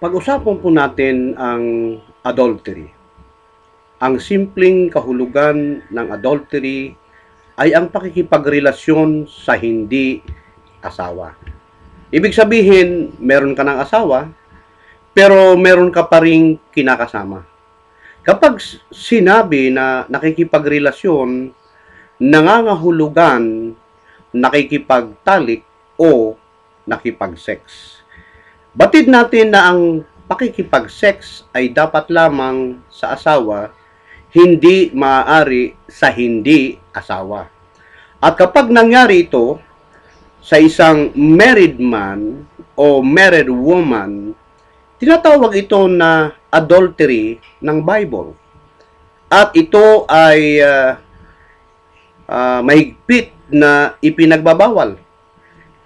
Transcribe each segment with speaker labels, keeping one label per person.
Speaker 1: Pag-usapan po natin ang adultery. Ang simpleng kahulugan ng adultery ay ang pakikipagrelasyon sa hindi asawa. Ibig sabihin, meron ka ng asawa, pero meron ka pa ring kinakasama. Kapag sinabi na nakikipagrelasyon, nangangahulugan, nakikipagtalik o nakipag-sex. Batid natin na ang pakikipag-sex ay dapat lamang sa asawa, hindi maaari sa hindi asawa. At kapag nangyari ito sa isang married man o married woman, tinatawag ito na adultery ng Bible. At ito ay mahigpit na ipinagbabawal.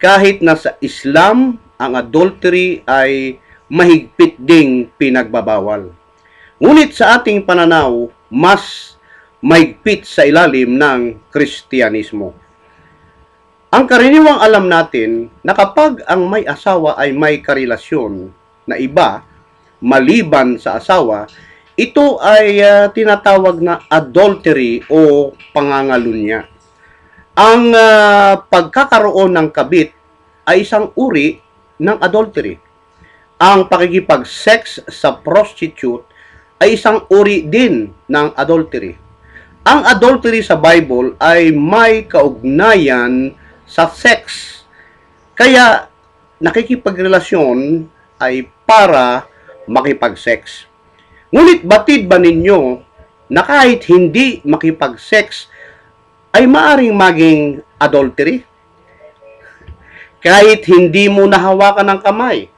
Speaker 1: Kahit na sa Islam, ang adultery ay mahigpit ding pinagbabawal. Ngunit sa ating pananaw, mas mahigpit sa ilalim ng Kristyanismo. Ang karaniwang alam natin na kapag ang may asawa ay may karelasyon na iba, maliban sa asawa, ito ay tinatawag na adultery o pangangalunya. Ang pagkakaroon ng kabit ay isang uri ng adultery. Ang pakikipag-sex sa prostitute ay isang uri din ng adultery. Ang adultery sa Bible ay may kaugnayan sa sex. Kaya nakikipagrelasyon ay para makipag-sex. Ngunit batid ba ninyo na kahit hindi makipag-sex ay maaring maging adultery? Kahit hindi mo nahawakan ng kamay,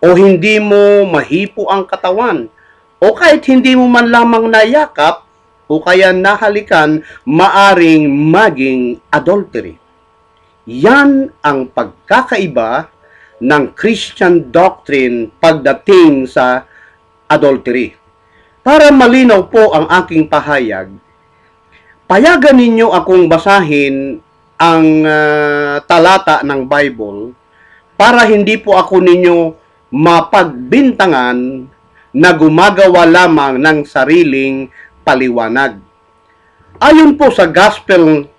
Speaker 1: o hindi mo mahipo ang katawan, o kahit hindi mo man lamang nayakap, o kaya nahalikan, maaring maging adultery. Yan ang pagkakaiba ng Christian doctrine pagdating sa adultery. Para malinaw po ang aking pahayag, payagan ninyo akong basahin ang talata ng Bible para hindi po ako ninyo mapagbintangan na gumagawa lamang ng sariling paliwanag. Ayon po sa Gospel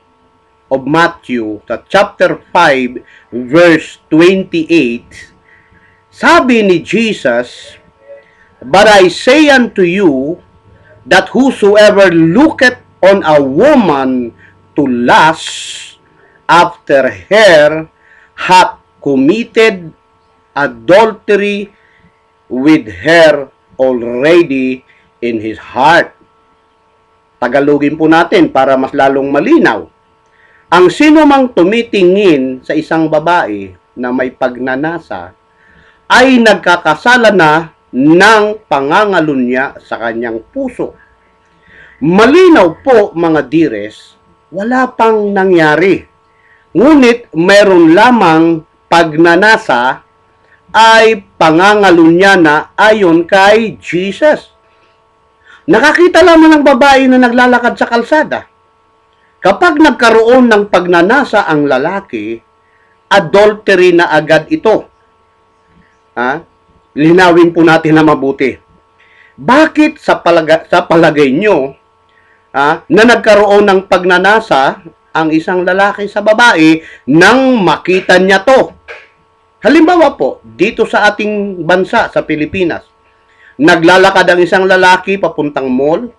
Speaker 1: of Matthew, sa chapter 5, verse 28, sabi ni Jesus, "But I say unto you, that whosoever looketh on a woman to lust after her hath committed adultery with her already in his heart." Tagalogin po natin para mas lalong malinaw. Ang sino mang tumitingin sa isang babae na may pagnanasa ay nagkakasala na ng pangangalunya sa kanyang puso. Malinaw po mga dires, wala pang nangyari. Ngunit mayroon lamang pagnanasa ay pangangalunya na ayon kay Jesus. Nakakita lamang ng babae na naglalakad sa kalsada. Kapag nagkaroon ng pagnanasa ang lalaki, adultery na agad ito. Linawin po natin na mabuti. Bakit sa palagay nyo na nagkaroon ng pagnanasa ang isang lalaki sa babae nang makita niya to? Halimbawa po, dito sa ating bansa, sa Pilipinas, naglalakad ang isang lalaki papuntang mall,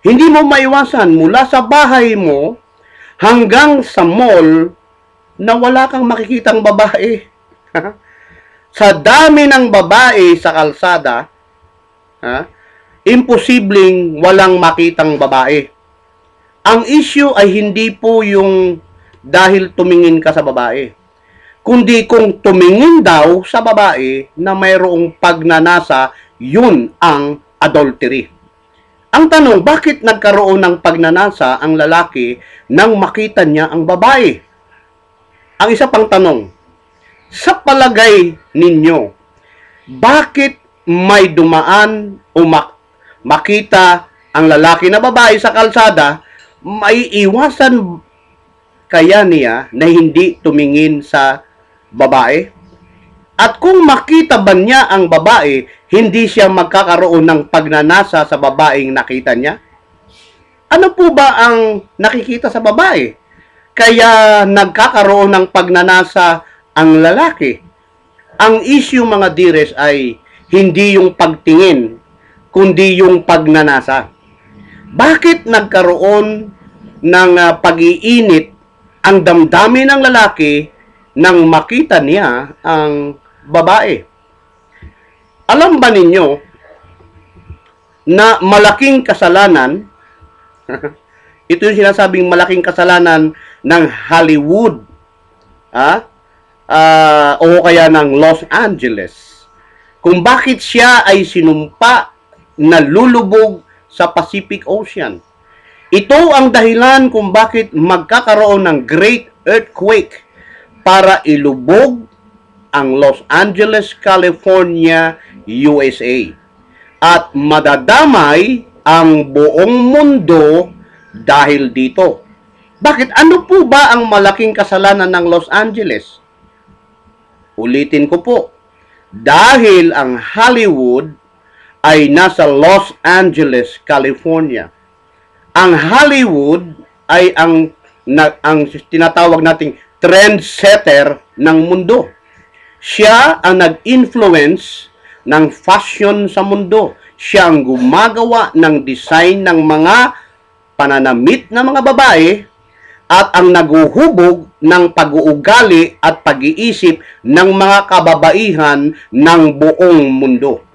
Speaker 1: hindi mo maiwasan mula sa bahay mo hanggang sa mall na wala kang makikitang babae. Sa dami ng babae sa kalsada, imposibleng walang makitang babae. Ang issue ay hindi po yung dahil tumingin ka sa babae, kundi kung tumingin daw sa babae na mayroong pagnanasa, yun ang adultery. Ang tanong, bakit nagkaroon ng pagnanasa ang lalaki nang makita niya ang babae? Ang isa pang tanong, sa palagay ninyo, bakit may dumaan o makita ang lalaki na babae sa kalsada, may iwasan kaya niya na hindi tumingin sa babae? At kung makita ba niya ang babae, hindi siya magkakaroon ng pagnanasa sa babaeng nakita niya? Ano po ba ang nakikita sa babae? Kaya nagkakaroon ng pagnanasa ang lalaki. Ang issue mga dires ay hindi yung pagtingin, kundi yung pagnanasa. Bakit nagkaroon ng pag-iinit ang damdamin ng lalaki nang makita niya ang babae? Alam ba ninyo na malaking kasalanan ito yung sinasabing malaking kasalanan ng Hollywood, o kaya ng Los Angeles, kung bakit siya ay sinumpa na lulubog sa Pacific Ocean. Ito ang dahilan kung bakit magkakaroon ng great earthquake para ilubog ang Los Angeles, California, USA. At madadamay ang buong mundo dahil dito. Bakit? Ano po ba ang malaking kasalanan ng Los Angeles? Ulitin ko po. Dahil ang Hollywood ay nasa Los Angeles, California. Ang Hollywood ay ang tinatawag nating trendsetter ng mundo. Siya ang nag-influence ng fashion sa mundo. Siya ang gumagawa ng design ng mga pananamit ng mga babae at ang naguhubog ng pag-uugali at pag-iisip ng mga kababaihan ng buong mundo.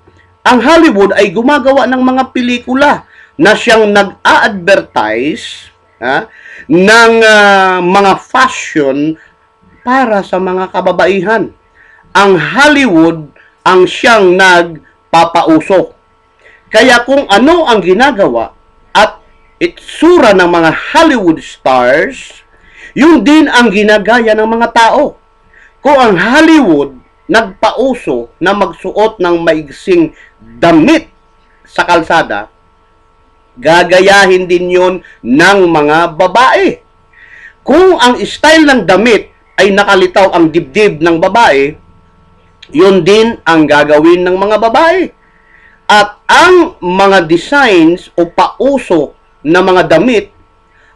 Speaker 1: Ang Hollywood ay gumagawa ng mga pelikula na siyang nag-a-advertise ng mga fashion para sa mga kababaihan. Ang Hollywood ang siyang nagpapauso. Kaya kung ano ang ginagawa at itsura ng mga Hollywood stars, yun din ang ginagaya ng mga tao. Kung ang Hollywood nagpauso na magsuot ng maigsing damit sa kalsada, gagayahin din yun ng mga babae. Kung ang style ng damit ay nakalitaw ang dibdib ng babae, yun din ang gagawin ng mga babae. At ang mga designs o pauso na mga damit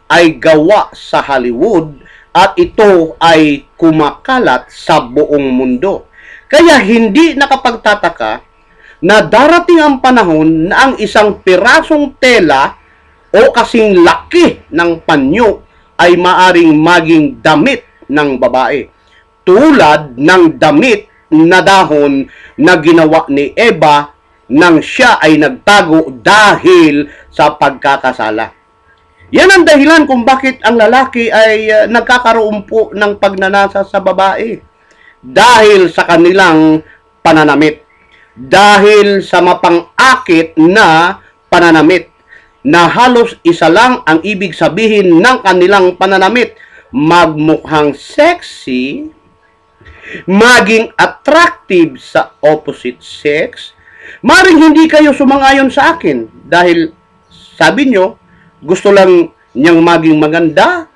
Speaker 1: ay gawa sa Hollywood at ito ay kumakalat sa buong mundo. Kaya hindi nakapagtataka na darating ang panahon na ang isang pirasong tela o kasing laki ng panyo ay maaring maging damit ng babae. Tulad ng damit na dahon na ginawa ni Eva nang siya ay nagtago dahil sa pagkakasala. Yan ang dahilan kung bakit ang lalaki ay nagkakaroon po ng pagnanasa sa babae. Dahil sa kanilang pananamit. Dahil sa mapang-akit na pananamit. Na halos isa lang ang ibig sabihin ng kanilang pananamit. Magmukhang sexy, maging attractive sa opposite sex. Maring hindi kayo sumang-ayon sa akin dahil sabi nyo, gusto lang niyang maging maganda.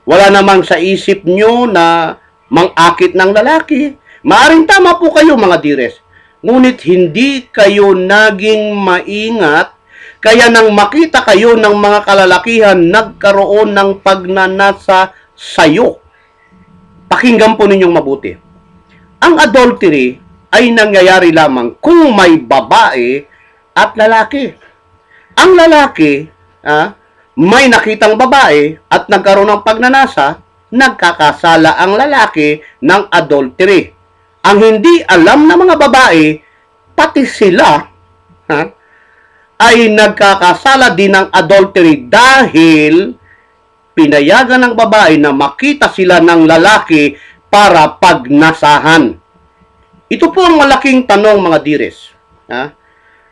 Speaker 1: Wala namang sa isip nyo na mang-akit ng lalaki. Maring tama po kayo mga dires. Ngunit hindi kayo naging maingat kaya nang makita kayo ng mga kalalakihan nagkaroon ng pagnanasa sayo. Pakinggan po ninyong mabuti. Ang adultery ay nangyayari lamang kung may babae at lalaki. Ang lalaki, may nakitang babae at nagkaroon ng pagnanasa, nagkakasala ang lalaki ng adultery. Ang hindi alam ng mga babae, pati sila, ay nagkakasala din ng adultery dahil pinayagan ng babae na makita sila ng lalaki para pagnasahan. Ito po ang malaking tanong mga dires.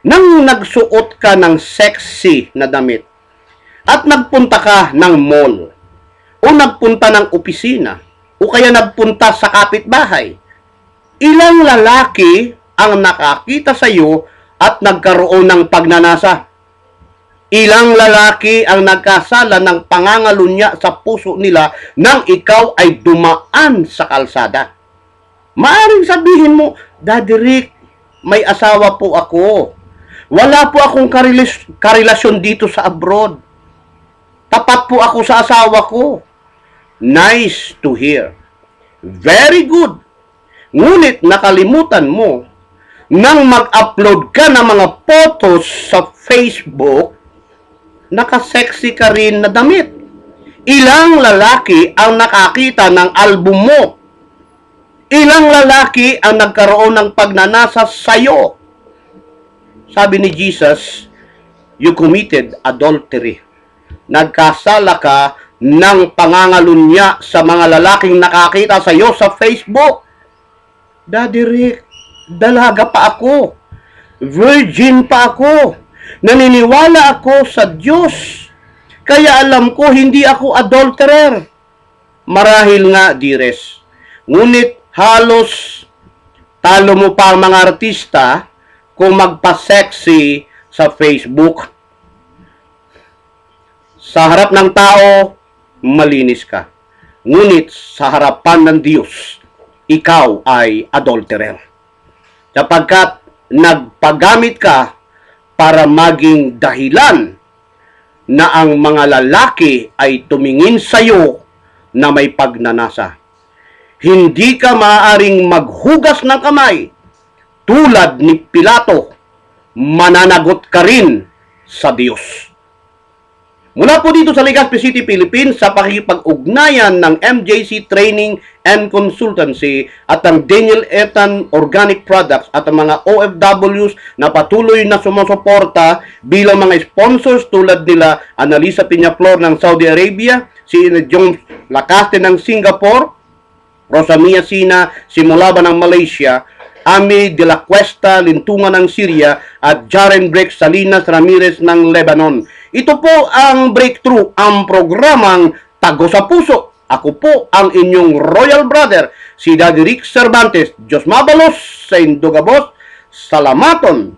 Speaker 1: Nang nagsuot ka ng sexy na damit at nagpunta ka ng mall o nagpunta ng opisina o kaya nagpunta sa kapitbahay, ilang lalaki ang nakakita sa iyo at nagkaroon ng pagnanasa? Ilang lalaki ang nagkasala ng pangangalunya sa puso nila nang ikaw ay dumaan sa kalsada? Maaring sabihin mo, Daddy Rick, may asawa po ako. Wala po akong karelasyon dito sa abroad. Tapat po ako sa asawa ko. Nice to hear. Very good. Ngunit nakalimutan mo nang mag-upload ka ng mga photos sa Facebook, nakasexy ka rin na damit. Ilang lalaki ang nakakita ng album mo? Ilang lalaki ang nagkaroon ng pagnanasa sa'yo? Sabi ni Jesus, you committed adultery. Nagkasala ka ng pangangalunya sa mga lalaking nakakita sa'yo sa Facebook. Daddy Rick, dalaga pa ako. Virgin pa ako. Naniniwala ako sa Diyos. Kaya alam ko hindi ako adulterer. Marahil nga, dearest. Ngunit halos talo mo pa ang mga artista kung magpa-sexy sa Facebook. Sa harap ng tao, malinis ka. Ngunit sa harapan ng Diyos, ikaw ay adulterer. Sapagkat nagpagamit ka para maging dahilan na ang mga lalaki ay tumingin sa iyo na may pagnanasa. Hindi ka maaaring maghugas ng kamay tulad ni Pilato. Mananagot ka rin sa Diyos. Mula po dito sa Legazpi City, Philippines, sa pakikipag-ugnayan ng MJC Training and Consultancy at ang Daniel Etan Organic Products at ang mga OFWs na patuloy na sumusuporta bilang mga sponsors tulad nila Analisa Piñaflor ng Saudi Arabia, si John Lacaste ng Singapore, Rosamia Sina Simulaban ng Malaysia, Ami de la Cuesta Lintungan ng Syria at Jaren Break Salinas Ramirez ng Lebanon. Ito po ang Breakthrough, ang programang Tago sa Puso. Ako po ang inyong Royal Brother, si Daddy Rick Cervantes. Diyos mabalos sa Indogabos. Salamaton.